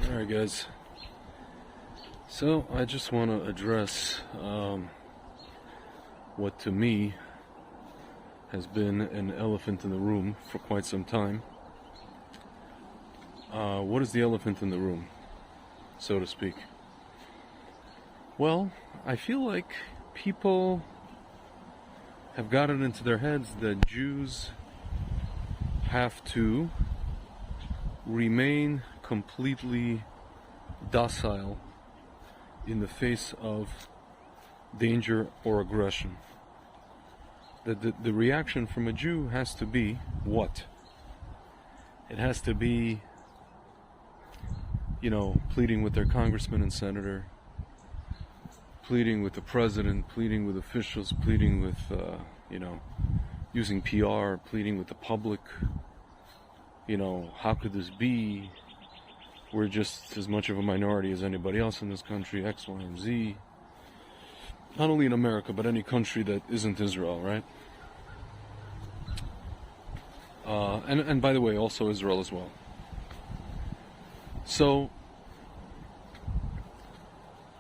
Alright guys, so I just want to address what to me has been an elephant in the room for quite some time. What is the elephant in the room, so to speak? Well, I feel like people have got it into their heads that Jews have to remain completely docile in the face of danger or aggression. That the reaction from a Jew has to be what? It has to be, pleading with their congressman and senator, pleading with the president, pleading with officials, pleading with, using PR, pleading with the public. How could this be? We're just as much of a minority as anybody else in this country, X, Y, and Z. Not only in America, but any country that isn't Israel, right? And by the way, also Israel as well. So,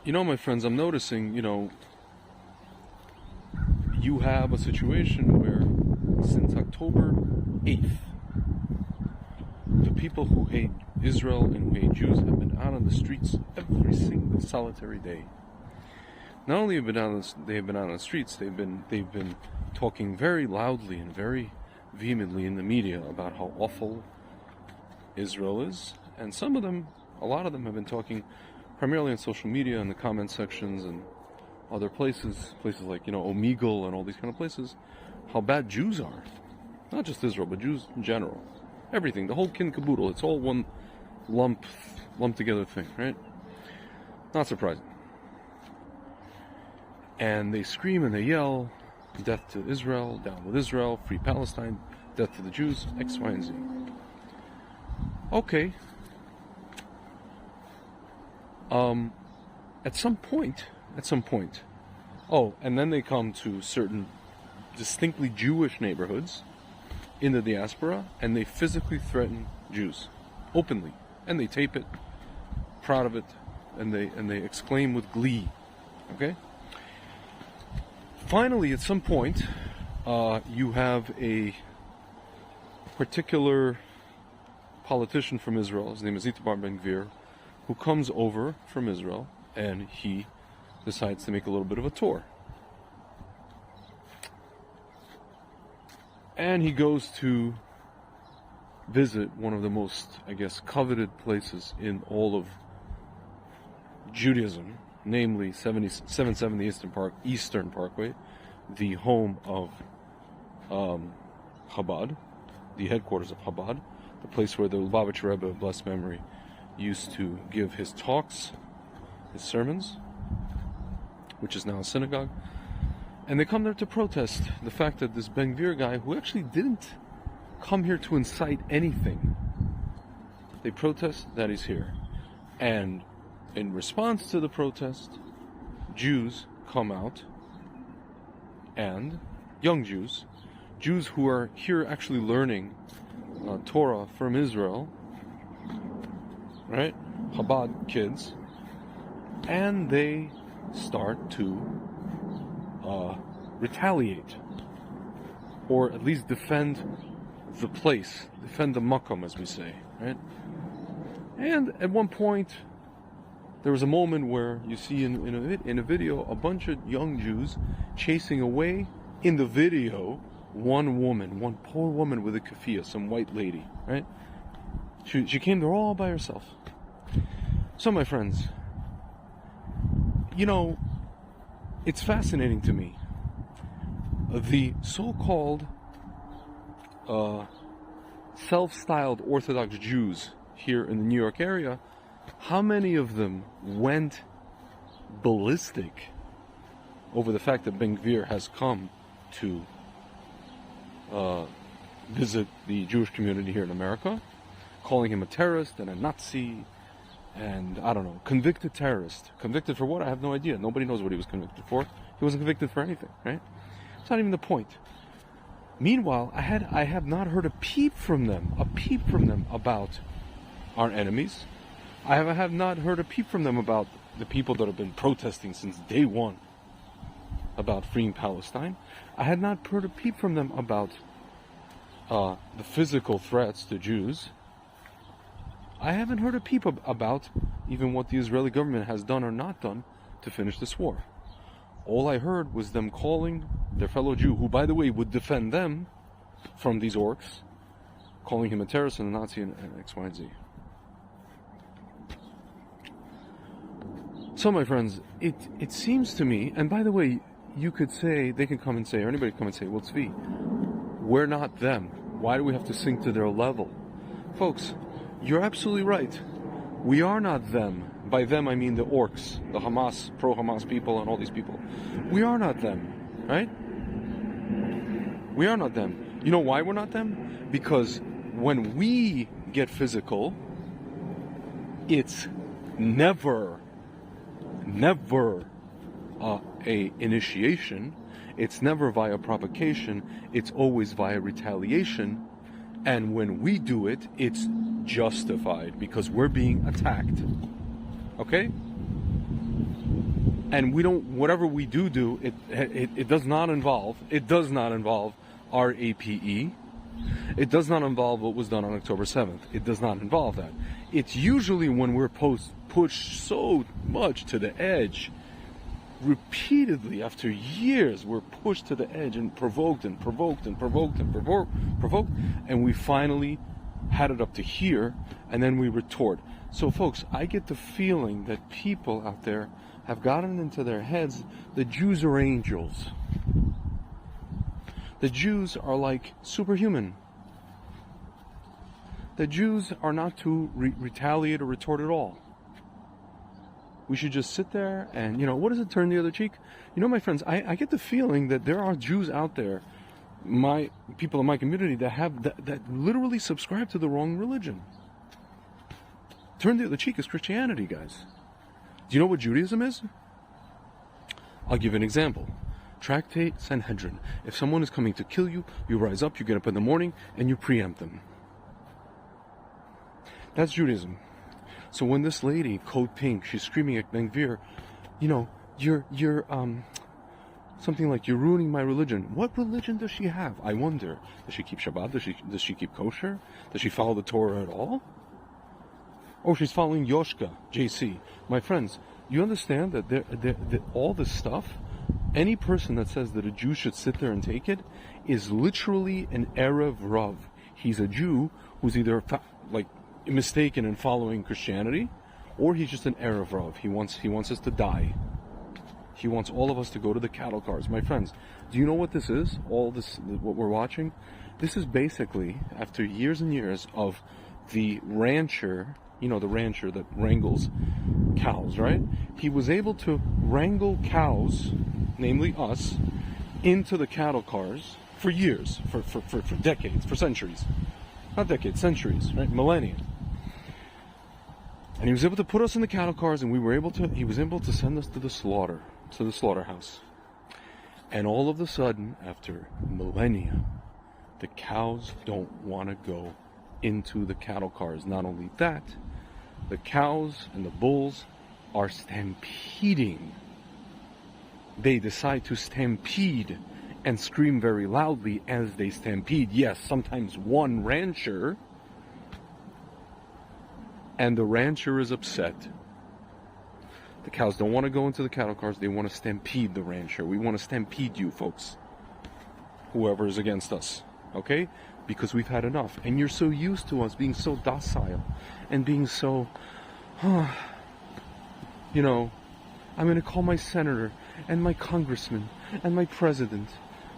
my friends, I'm noticing, you have a situation where since October 8th, the people who hate Israel and who hate Jews have been out on the streets every single solitary day. Not only have they been out on the streets, they've been talking very loudly and very vehemently in the media about how awful Israel is, and a lot of them have been talking primarily on social media, in the comment sections and other places like Omegle and all these kind of places, how bad Jews are. Not just Israel, but Jews in general. Everything, the whole kin caboodle, it's all one lumped together thing, right? Not surprising. And they scream and they yell, death to Israel, down with Israel, free Palestine, death to the Jews, X, Y, and Z. Okay. At some point, oh, and then they come to certain distinctly Jewish neighborhoods in the diaspora, and they physically threaten Jews, openly, and they tape it, proud of it, and they exclaim with glee, okay? Finally, at some point, you have a particular politician from Israel, his name is Itamar Ben-Gvir, who comes over from Israel, and he decides to make a little bit of a tour. And he goes to visit one of the most, coveted places in all of Judaism, namely 770 Eastern Parkway, the home of Chabad, the headquarters of Chabad, the place where the Lubavitcher Rebbe of blessed memory used to give his talks, his sermons, which is now a synagogue. And they come there to protest the fact that this Ben-Gvir guy, who actually didn't come here to incite anything, they protest that he's here. And in response to the protest, Jews come out, and young Jews who are here actually learning Torah from Israel, right? Chabad kids, and they start to retaliate, or at least defend the place, defend the makom, as we say, right? And at one point, there was a moment where you see in a video a bunch of young Jews chasing away, in the video, one poor woman with a keffiyeh, some white lady, right? She came there all by herself. So, my friends, it's fascinating to me. The so-called self-styled Orthodox Jews here in the New York area, how many of them went ballistic over the fact that Ben-Gvir has come to visit the Jewish community here in America, calling him a terrorist and a Nazi, and I don't know, convicted terrorist. Convicted for what? I have no idea. Nobody knows what he was convicted for. He wasn't convicted for anything, right? It's not even the point. Meanwhile, I have not heard a peep from them about our enemies, I have not heard a peep from them about the people that have been protesting since day one about freeing Palestine. I had not heard a peep from them about the physical threats to Jews. I haven't heard a peep about even what the Israeli government has done or not done to finish this war. All I heard was them calling their fellow Jew, who, by the way, would defend them from these orcs, calling him a terrorist and a Nazi and X, Y, and Z. So, my friends, it seems to me, and by the way, you could say, they can come and say, or anybody can come and say, well, Tzvi, we're not them. Why do we have to sink to their level? Folks, you're absolutely right. We are not them. By them, I mean the orcs, the Hamas, pro-Hamas people, and all these people. We are not them, right? We are not them. You know why we're not them? Because when we get physical, it's never a initiation. It's never via provocation. It's always via retaliation. And when we do it, it's justified because we're being attacked. Okay? And we don't, whatever we do, it does not involve RAPE. It does not involve what was done on October 7th. It does not involve that. It's usually when we're pushed so much to the edge, repeatedly after years, we're pushed to the edge and provoked, and we finally had it up to here, and then we retort. So folks, I get the feeling that people out there have gotten into their heads the Jews are angels. The Jews are like superhuman. The Jews are not to retaliate or retort at all. We should just sit there and, what does it, turn the other cheek? My friends, I get the feeling that there are Jews out there, my people in my community, that literally subscribe to the wrong religion. Turn the other cheek is Christianity, guys. Do you know what Judaism is? I'll give you an example. Tractate Sanhedrin. If someone is coming to kill you, you rise up, you get up in the morning, and you preempt them. That's Judaism. So when this lady, Code Pink, she's screaming at Ben Gvir, you're something like, you're ruining my religion. What religion does she have? I wonder. Does she keep Shabbat? Does she keep kosher? Does she follow the Torah at all? Or she's following Yoshka, JC. My friends, you understand that all this stuff, any person that says that a Jew should sit there and take it is literally an Erev Rav. He's a Jew who's either mistaken in following Christianity, or he's just an Erev Rav. He wants us to die. He wants all of us to go to the cattle cars. My friends, do you know what this is? All this, what we're watching? This is basically, after years and years of the rancher, the rancher that wrangles cows, right? He was able to wrangle cows, namely us, into the cattle cars for years, for decades, for centuries. Not decades, centuries, right? Millennia. And he was able to put us in the cattle cars, and he was able to send us to the slaughterhouse. And all of a sudden, after millennia, the cows don't want to go into the cattle cars. Not only that, the cows and the bulls are stampeding. They decide to stampede and scream very loudly as they stampede. Yes, sometimes one rancher, and the rancher is upset. The cows don't want to go into the cattle cars. They want to stampede the rancher. We want to stampede you, folks. Whoever is against us. Okay? Because we've had enough. And you're so used to us being so docile and being so, I'm going to call my senator and my congressman and my president,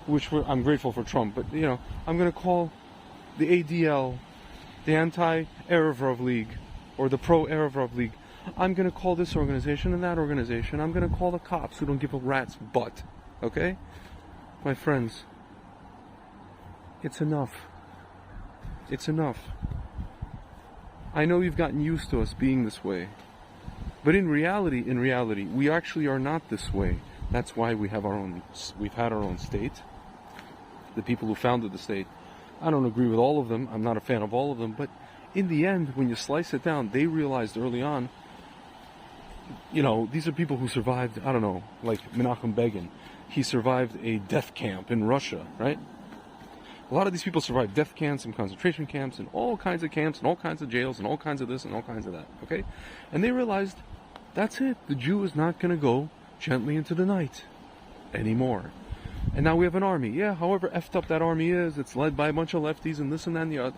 I'm grateful for Trump, but, I'm going to call the ADL, the Anti-Erev Rav League, or the Pro-Erev Rav League. I'm going to call this organization and that organization. I'm going to call the cops who don't give a rat's butt. Okay? My friends, it's enough. It's enough. I know you've gotten used to us being this way. But in reality, we actually are not this way. That's why we've had our own state. The people who founded the state, I don't agree with all of them. I'm not a fan of all of them, but in the end, when you slice it down, they realized early on, these are people who survived, I don't know, like Menachem Begin. He survived a death camp in Russia, right? A lot of these people survived death camps and concentration camps and all kinds of camps and all kinds of jails and all kinds of this and all kinds of that, okay? And they realized, that's it. The Jew is not going to go gently into the night anymore. And now we have an army. Yeah, however effed up that army is, it's led by a bunch of lefties and this and that and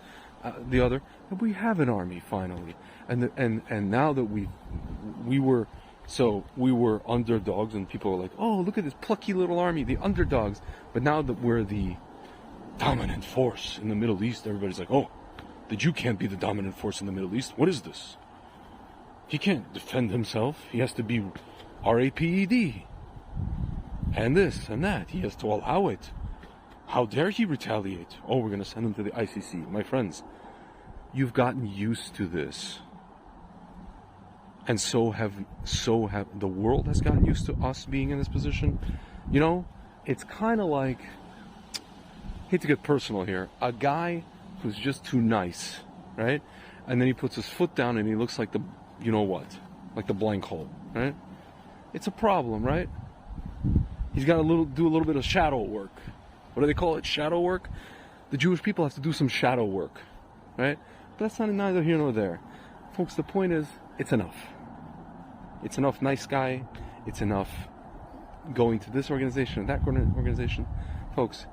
the other. But we have an army finally. And now that we were underdogs, and people were like, oh, look at this plucky little army, the underdogs. But now that we're the dominant force in the Middle East, everybody's like, oh, the Jew can't be the dominant force in the Middle East. What is this? He can't defend himself. He has to be RAPED. And this and that. He has to allow it. How dare he retaliate? Oh, we're going to send him to the ICC. My friends, you've gotten used to this. And so have the world has gotten used to us being in this position. It's kind of like, hate to get personal here, a guy who's just too nice, right? And then he puts his foot down and he looks like the, like the blank hole, right? It's a problem, right? He's got to do a little bit of shadow work. What do they call it? Shadow work? The Jewish people have to do some shadow work, right? But that's not neither here nor there. Folks, the point is, it's enough. It's enough nice guy. It's enough going to this organization or that organization. Folks,